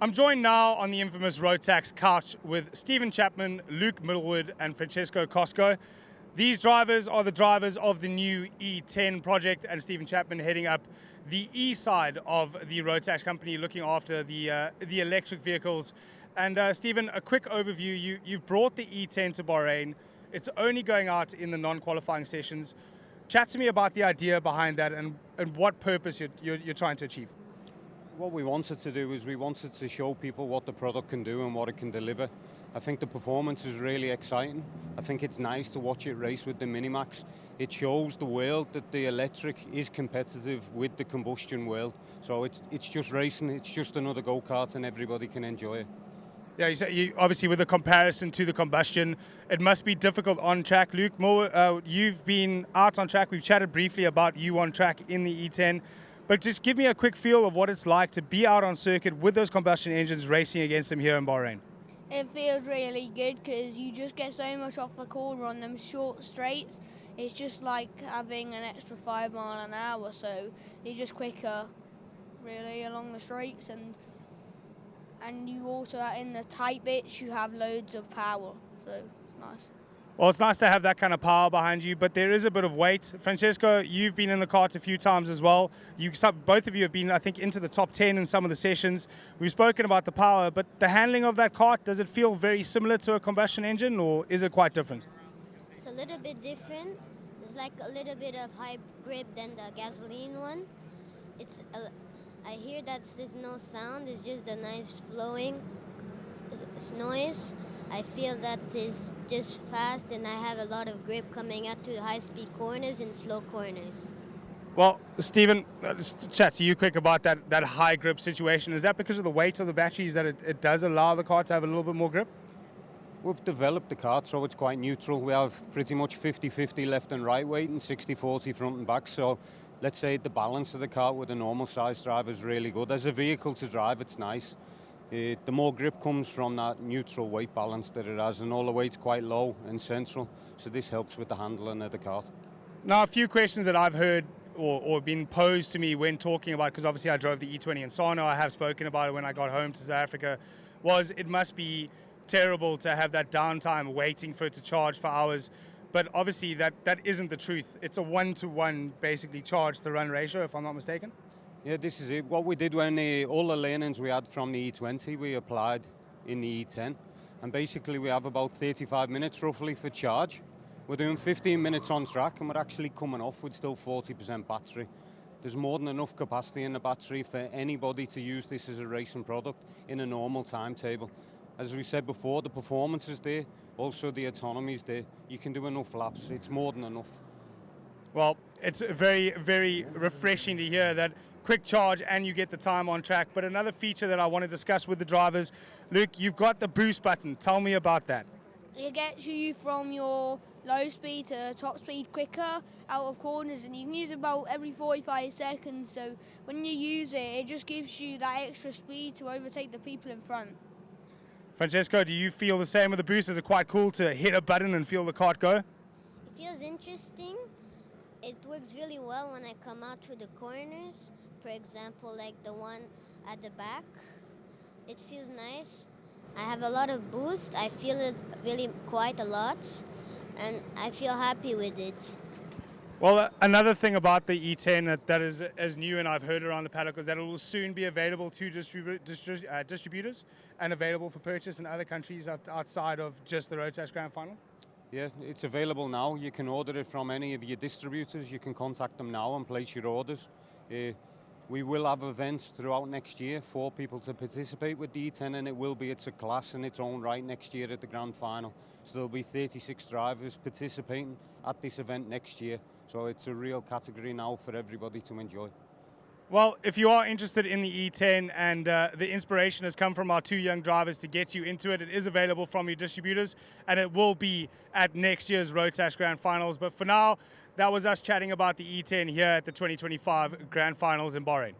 I'm joined now on the infamous Rotax couch with Steven Chapman, Luke Millward, and Francesco Cosco. These drivers are the drivers of the new E10 project, and Steven Chapman heading up the E side of the Rotax company, looking after the electric vehicles. And Steven, a quick overview. You've brought the E10 to Bahrain. It's only going out in the non-qualifying sessions. Chat to me about the idea behind that and what purpose you're trying to achieve. What we wanted to do is we wanted to show people what the product can do and what it can deliver. I think the performance is really exciting. I think it's nice to watch it race with the Minimax. It shows the world that the electric is competitive with the combustion world. So it's just racing, it's just another go-kart and everybody can enjoy it. Yeah, obviously with the comparison to the combustion, it must be difficult on track. Luke, you've been out on track. We've chatted briefly about you on track in the E10. But just give me a quick feel of what it's like to be out on circuit with those combustion engines racing against them here in Bahrain. It feels really good because you just get so much off the corner on them short straights. It's just like having an extra 5 miles an hour, so you're just quicker really along the straights, and you also in the tight bits you have loads of power, so it's nice. Well, it's nice to have that kind of power behind you, but there is a bit of weight. Francesco, you've been in the kart a few times as well. Both of you have been, I think, into the top 10 in some of the sessions. We've spoken about the power, but the handling of that kart, does it feel very similar to a combustion engine, or is it quite different? It's a little bit different. There's like a little bit of high grip than the gasoline one. I hear that there's no sound, it's just a nice flowing noise. I feel that is just fast, and I have a lot of grip coming out to high-speed corners and slow corners. Well, Steven, just chat to you quick about that high grip situation. Is that because of the weight of the batteries that it does allow the car to have a little bit more grip? We've developed the kart so it's quite neutral. We have pretty much 50-50 left and right weight and 60-40 front and back. So let's say the balance of the kart with a normal size drive is really good. As a vehicle to drive, it's nice. The more grip comes from that neutral weight balance that it has, and all the weight's quite low and central, so this helps with the handling of the kart. Now, a few questions that I've heard or been posed to me when talking about, because obviously I drove the E20 in Sano, I have spoken about it when I got home to South Africa, was it must be terrible to have that downtime waiting for it to charge for hours. But obviously that isn't the truth. It's a 1-to-1 basically charge to run ratio, if I'm not mistaken. Yeah, this is it. What we did when all the learnings we had from the E20, we applied in the E10. And basically we have about 35 minutes roughly for charge. We're doing 15 minutes on track, and we're actually coming off with still 40% battery. There's more than enough capacity in the battery for anybody to use this as a racing product in a normal timetable. As we said before, the performance is there, also the autonomy is there. You can do enough laps, it's more than enough. Well, it's very, very refreshing to hear that quick charge and you get the time on track. But another feature that I want to discuss with the drivers, Luke, you've got the boost button. Tell me about that. It gets you from your low speed to top speed quicker out of corners, and you can use it about every 45 seconds. So when you use it, it just gives you that extra speed to overtake the people in front. Francesco, do you feel the same with the boost? Is it quite cool to hit a button and feel the kart go? It feels interesting. It works really well when I come out to the corners. For example, like the one at the back. It feels nice. I have a lot of boost. I feel it really quite a lot, and I feel happy with it. Well, another thing about the E10 that is as new, and I've heard around the paddock, is that it will soon be available to distributors and available for purchase in other countries outside of just the Rotax Grand Final. Yeah, it's available now. You can order it from any of your distributors. You can contact them now and place your orders. We will have events throughout next year for people to participate with the E10, and it will be a class in its own right next year at the Grand Final. So there'll be 36 drivers participating at this event next year. So it's a real category now for everybody to enjoy. Well, if you are interested in the E10 and the inspiration has come from our two young drivers to get you into it, it is available from your distributors, and it will be at next year's Rotax Grand Finals. But for now, that was us chatting about the E10 here at the 2025 Grand Finals in Bahrain.